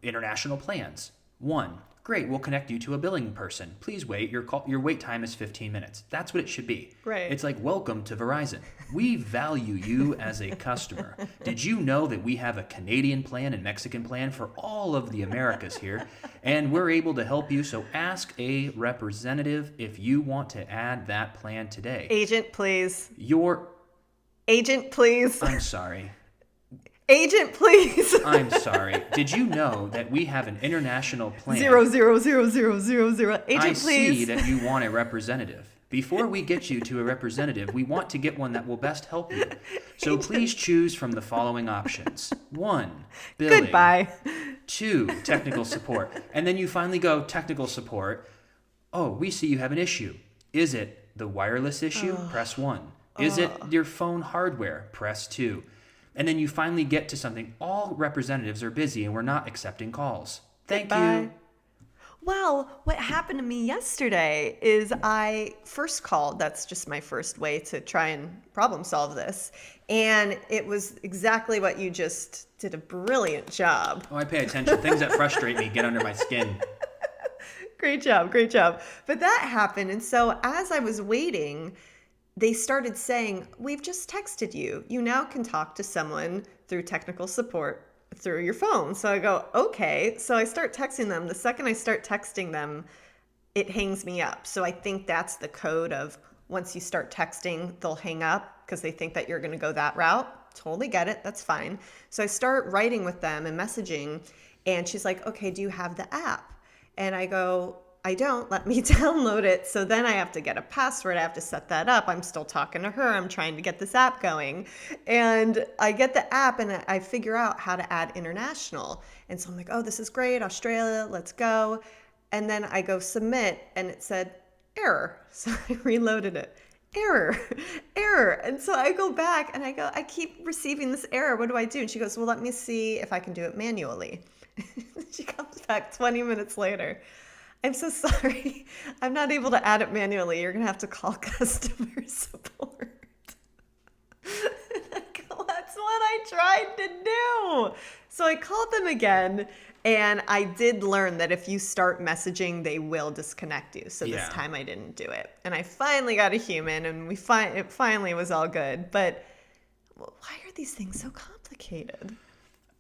international plans? 1, great, we'll connect you to a billing person. Please wait, your wait time is 15 minutes. That's what it should be. Right. It's like, welcome to Verizon. We value you as a customer. Did you know that we have a Canadian plan and Mexican plan for all of the Americas here? And we're able to help you, so ask a representative if you want to add that plan today. Agent, please. Agent, please. I'm sorry. Agent, please. I'm sorry. Did you know that we have an international plan? 0000000. Agent, I please. see that you want a representative. Before we get you to a representative, we want to get one that will best help you. So please choose from the following options. 1, billing. Goodbye. 2, technical support. And then you finally go, technical support. Oh, we see you have an issue. Is it the wireless issue? Press 1. Is it your phone hardware? Press 2. And then you finally get to something. All representatives are busy and we're not accepting calls. Thank you. Well, what happened to me yesterday is I first called. That's just my first way to try and problem solve this. And it was exactly what you just did a brilliant job. Oh, I pay attention. Things that frustrate me get under my skin. Great job, great job. But that happened. And so as I was waiting, they started saying, we've just texted you. You now can talk to someone through technical support through your phone. So I go, okay. So I start texting them. The second I start texting them, it hangs me up. So I think that's the code of once you start texting, they'll hang up because they think that you're going to go that route. Totally get it. That's fine. So I start writing with them and messaging. And she's like, okay, do you have the app? And I go, I don't. Let me download it. So then I have to get a password. I have to set that up. I'm still talking to her. I'm trying to get this app going. And I get the app and I figure out how to add international. And so I'm like, oh, this is great. Australia, let's go. And then I go submit and it said error. So I reloaded it. Error. And so I go back and I go, I keep receiving this error. What do I do? And she goes, well, let me see if I can do it manually. She comes back 20 minutes later. I'm so sorry. I'm not able to add it manually. You're going to have to call customer support. That's what I tried to do. So I called them again, and I did learn that if you start messaging, they will disconnect you. So this time I didn't do it. And I finally got a human, and it finally was all good. But why are these things so complicated?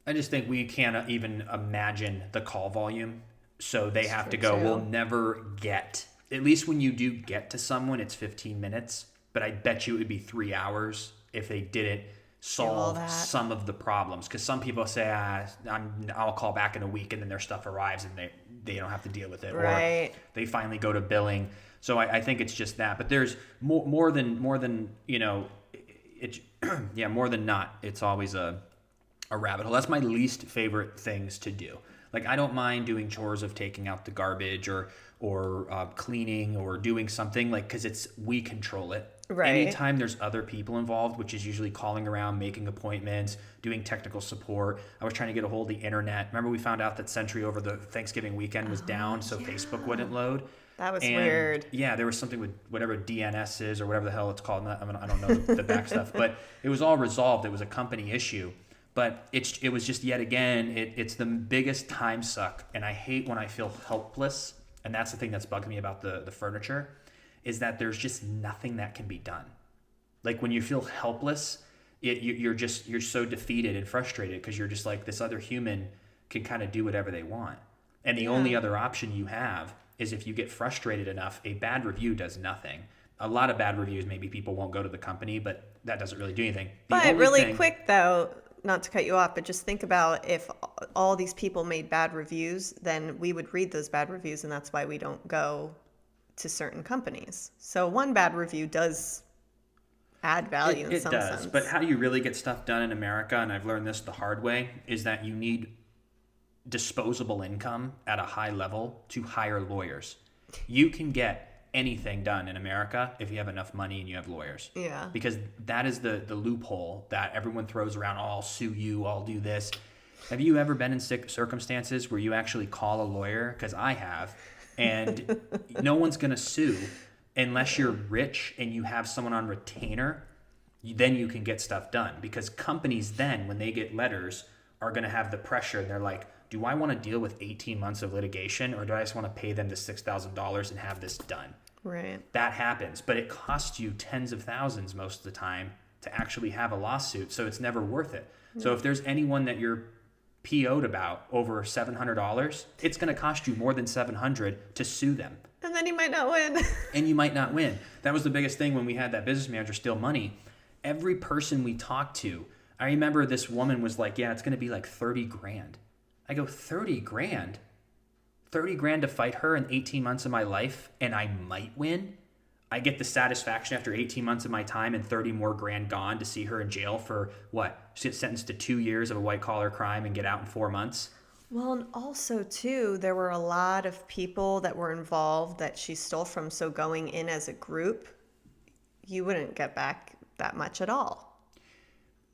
I just think we can't even imagine the call volume. So they have to go, we'll never get, at least when you do get to someone, it's 15 minutes. But I bet you it would be 3 hours if they didn't solve some of the problems. Because some people say, I'll call back in a week, and then their stuff arrives and they don't have to deal with it. Right. Or they finally go to billing. So I think it's just that. But there's more than you know, it's more than not, it's always a rabbit hole. That's my least favorite things to do. Like, I don't mind doing chores of taking out the garbage or cleaning or doing something, like, because we control it. Right. Anytime there's other people involved, which is usually calling around, making appointments, doing technical support. I was trying to get a hold of the internet. Remember we found out that Sentry over the Thanksgiving weekend was down, so Facebook wouldn't load. That was weird. Yeah, there was something with whatever DNS is or whatever the hell it's called. I don't know the back stuff, but it was all resolved. It was a company issue. But it was just yet again, it's the biggest time suck. And I hate when I feel helpless. And that's the thing that's bugging me about the furniture, is that there's just nothing that can be done. Like when you feel helpless, you're so defeated and frustrated because you're just like, this other human can kind of do whatever they want. And the only other option you have is if you get frustrated enough, a bad review does nothing. A lot of bad reviews, maybe people won't go to the company, but that doesn't really do anything. But really quick though, not to cut you off, but just think about if all these people made bad reviews, then we would read those bad reviews, and that's why we don't go to certain companies. So one bad review does add value in some sense. It does, but how do you really get stuff done in America, and I've learned this the hard way, is that you need disposable income at a high level to hire lawyers. You can get anything done in America if you have enough money and you have lawyers. Yeah. Because that is the loophole that everyone throws around. Oh, I'll sue you, I'll do this. Have you ever been in circumstances where you actually call a lawyer? Because I have. And no one's going to sue unless you're rich and you have someone on retainer. Then you can get stuff done. Because companies then, when they get letters, are going to have the pressure. They're like, do I want to deal with 18 months of litigation, or do I just want to pay them the $6,000 and have this done? Right. That happens, but it costs you tens of thousands most of the time to actually have a lawsuit, so it's never worth it. So if there's anyone that you're PO'd about over $700, it's going to cost you more than $700 to sue them. And then you might not win. And you might not win. That was the biggest thing when we had that business manager steal money. Every person we talked to, I remember this woman was like, yeah, it's going to be like 30 grand. I go, 30 grand? 30 grand to fight her in 18 months of my life, and I might win? I get the satisfaction after 18 months of my time and 30 more grand gone to see her in jail for what? She gets sentenced to 2 years of a white collar crime and get out in 4 months. Well, and also too, there were a lot of people that were involved that she stole from. So going in as a group, you wouldn't get back that much at all.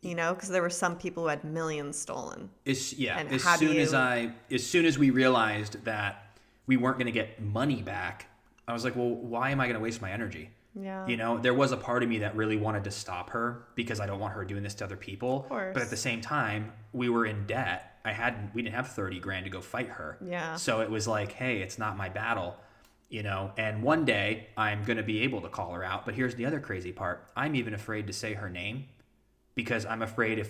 You know, because there were some people who had millions stolen. As soon as we realized that we weren't going to get money back, I was like, well, why am I going to waste my energy? Yeah. You know, there was a part of me that really wanted to stop her because I don't want her doing this to other people. Of course. But at the same time, we were in debt. We didn't have 30 grand to go fight her. Yeah. So it was like, hey, it's not my battle, you know, and one day I'm going to be able to call her out. But here's the other crazy part. I'm even afraid to say her name because I'm afraid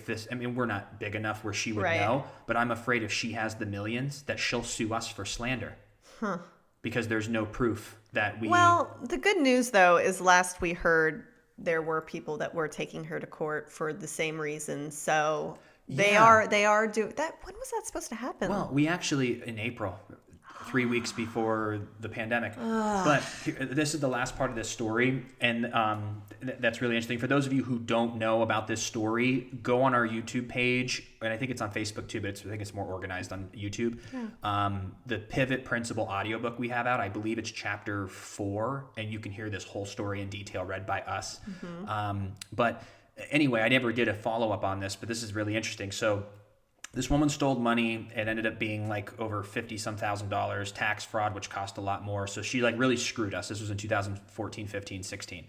we're not big enough where she would know, but I'm afraid if she has the millions that she'll sue us for slander. Huh. Because there's no proof that we... Well, the good news, though, is last we heard there were people that were taking her to court for the same reason. So they are doing that. When was that supposed to happen? Well, we actually, in April, 3 weeks before the pandemic. But this is the last part of this story, and that's really interesting. For those of you who don't know about this story, go on our YouTube page, and I think it's on Facebook too, but I think it's more organized on YouTube. Yeah. The Pivot Principle audiobook we have out, I believe it's chapter 4, and you can hear this whole story in detail read by us. Mm-hmm. But anyway, I never did a follow-up on this, but this is really interesting. So this woman stole money. It ended up being like over $50,000, tax fraud, which cost a lot more. So she like really screwed us. This was in 2014, 15, 16.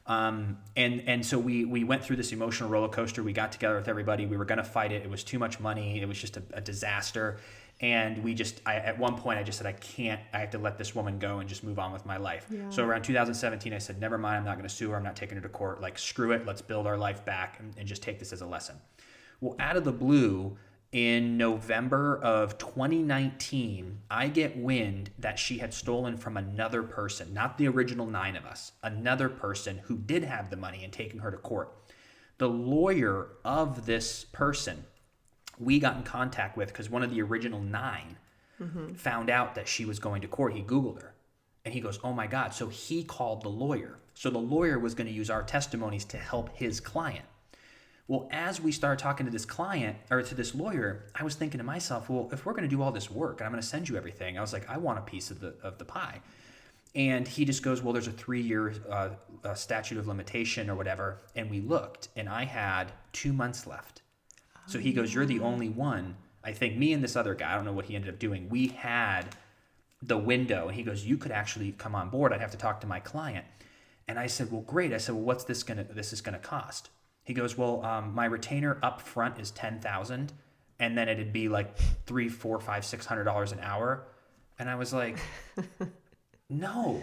And so we went through this emotional roller coaster. We got together with everybody. We were going to fight it. It was too much money. It was just a disaster. And at one point I just said, I have to let this woman go and just move on with my life. Yeah. So around 2017, I said, never mind. I'm not going to sue her. I'm not taking her to court. Like, screw it. Let's build our life back and just take this as a lesson. Well, out of the blue, in November of 2019, I get wind that she had stolen from another person, not the original 9 of us, another person who did have the money and taking her to court. The lawyer of this person we got in contact with, because one of the original 9 found out that she was going to court. He Googled her and he goes, oh my God. So he called the lawyer. So the lawyer was going to use our testimonies to help his client. Well, as we started talking to this client, or to this lawyer, I was thinking to myself, well, if we're going to do all this work and I'm going to send you everything, I was like, I want a piece of the pie. And he just goes, well, there's a 3-year statute of limitation or whatever. And we looked, and I had 2 months left. So he goes, you're the only one. I think me and this other guy, I don't know what he ended up doing, we had the window. And he goes, you could actually come on board. I'd have to talk to my client. And I said, well, great. I said, well, what's this is gonna cost? He goes, well, my retainer up front is $10,000, and then it'd be like $300, $400, $500, $600 an hour. And I was like, no.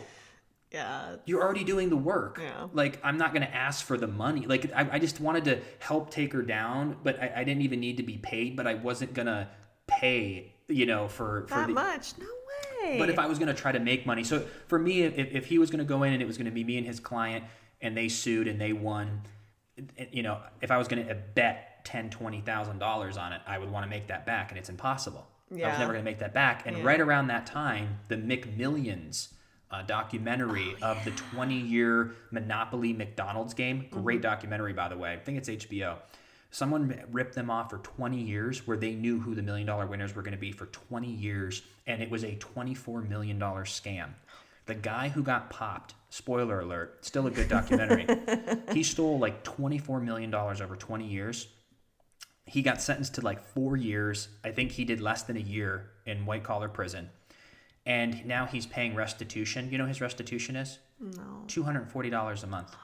Yeah. You're already doing the work. Yeah. Like, I'm not going to ask for the money. Like, I just wanted to help take her down, but I didn't even need to be paid, but I wasn't going to pay, for that much. No way. But if I was going to try to make money. So for me, if he was going to go in and it was going to be me and his client and they sued and they won, if I was going to bet $10,000, $20,000 on it, I would want to make that back, and it's impossible. Yeah. I was never going to make that back. And right around that time, the McMillions documentary of the 20-year Monopoly McDonald's game, great documentary, by the way. I think it's HBO. Someone ripped them off for 20 years where they knew who the $1 million winners were going to be for 20 years, and it was a $24 million scam. The guy who got popped, spoiler alert, still a good documentary, he stole like $24 million over 20 years. He got sentenced to like 4 years. I think he did less than a year in white-collar prison. And now he's paying restitution. You know his restitution is? No. $240 a month.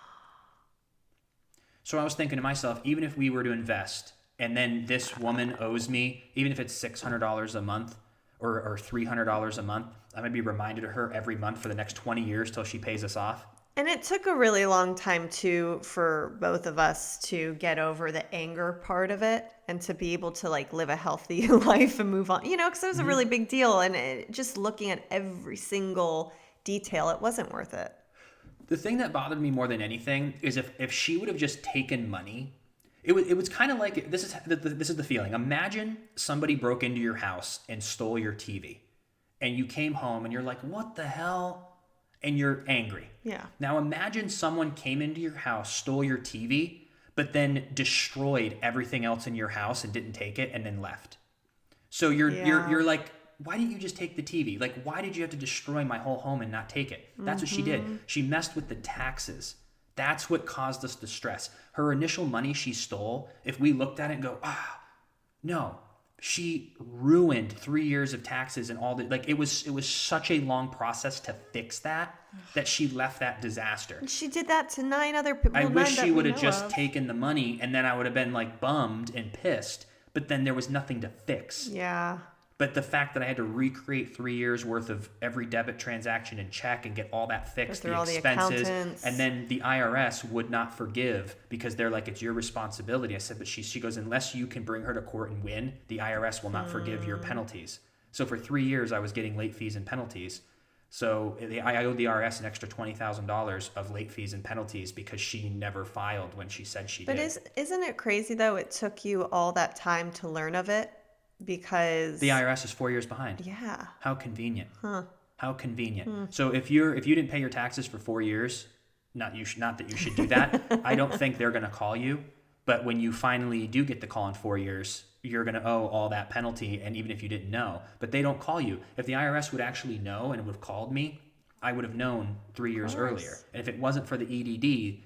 So I was thinking to myself, even if we were to invest, and then this woman owes me, even if it's $600 a month or $300 a month, I'm going to be reminded of her every month for the next 20 years till she pays us off. And it took a really long time, too, for both of us to get over the anger part of it and to be able to, like, live a healthy life and move on, because it was a really big deal. And just looking at every single detail, it wasn't worth it. The thing that bothered me more than anything is if she would have just taken money, it was kind of like, this is the feeling. Imagine somebody broke into your house and stole your TV. And you came home and you're like, what the hell? And you're angry. Yeah. Now imagine someone came into your house, stole your TV, but then destroyed everything else in your house and didn't take it and then left. So you're like, why didn't you just take the TV? Like, why did you have to destroy my whole home and not take it? That's what she did. She messed with the taxes. That's what caused us the stress. Her initial money she stole, if we looked at it and go, no. She ruined 3 years of taxes and all that. Like it was such a long process to fix that she left that disaster. She did that to 9 other people. I wish she would have just taken the money, and then I would have been like bummed and pissed. But then there was nothing to fix. Yeah. But the fact that I had to recreate 3 years worth of every debit transaction and check and get all that fixed, the expenses, and then the IRS would not forgive because they're like, it's your responsibility. I said, but she goes, unless you can bring her to court and win, the IRS will not forgive your penalties. So for 3 years, I was getting late fees and penalties. So I owed the IRS an extra $20,000 of late fees and penalties because she never filed when she said she did. But isn't it crazy though? It took you all that time to learn of it. Because the IRS is 4 years behind. Yeah. How convenient. Huh. How convenient. So if you didn't pay your taxes for 4 years, not that you should do that. I don't think they're going to call you. But when you finally do get the call in 4 years, you're going to owe all that penalty. And even if you didn't know, but they don't call you. If the IRS would actually know and would have called me, I would have known 3 years earlier. And if it wasn't for the EDD,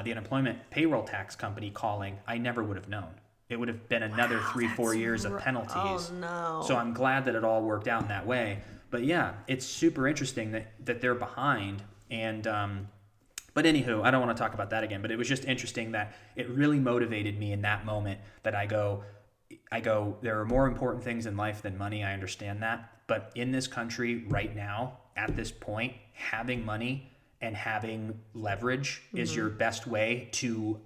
the unemployment payroll tax company calling, I never would have known. It would have been another 3-4 years of penalties. Oh, no. So I'm glad that it all worked out in that way. But yeah, it's super interesting that they're behind. And but anywho, I don't want to talk about that again. But it was just interesting that it really motivated me in that moment that I go, there are more important things in life than money. I understand that. But in this country right now, at this point, having money and having leverage is your best way to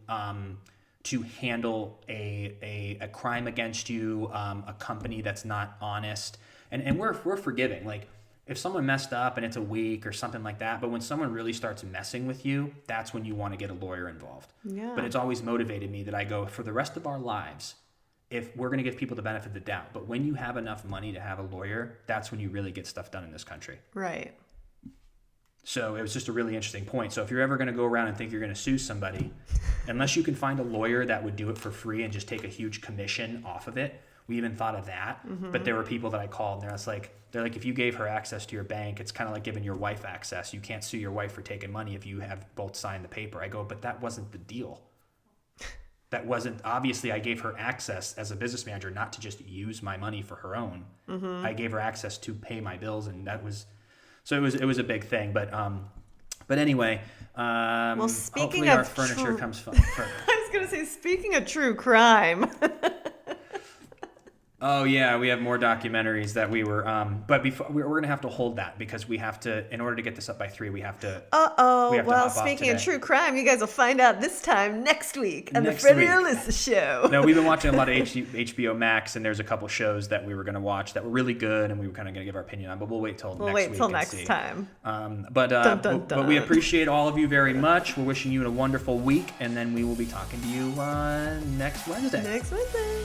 handle a crime against you, a company that's not honest. And we're forgiving. Like if someone messed up and it's a week or something like that, but when someone really starts messing with you, that's when you want to get a lawyer involved. Yeah. But it's always motivated me that I go, for the rest of our lives, if we're going to give people the benefit of the doubt, but when you have enough money to have a lawyer, that's when you really get stuff done in this country. Right. So it was just a really interesting point. So if you're ever going to go around and think you're going to sue somebody, unless you can find a lawyer that would do it for free and just take a huge commission off of it, we even thought of that. But there were people that I called and they're like, if you gave her access to your bank, it's kind of like giving your wife access. You can't sue your wife for taking money if you have both signed the paper. I go, but that wasn't the deal. That wasn't, obviously I gave her access as a business manager, not to just use my money for her own. I gave her access to pay my bills, and that was, so it was a big thing. But anyway, well, speaking hopefully of our furniture comes first. I was going to say, speaking of true crime. Oh yeah, we have more documentaries that we were. But before we're gonna have to hold that because we have to, in order to get this up by 3, we have to. Well, speaking of true crime, you guys will find out this time next week on the Freddie and Alyssa show. No, we've been watching a lot of HBO Max, and there's a couple shows that we were gonna watch that were really good, and we were kind of gonna give our opinion on. But we'll wait till next time. But we appreciate all of you very much. We're wishing you a wonderful week, and then we will be talking to you next Wednesday. Next Wednesday.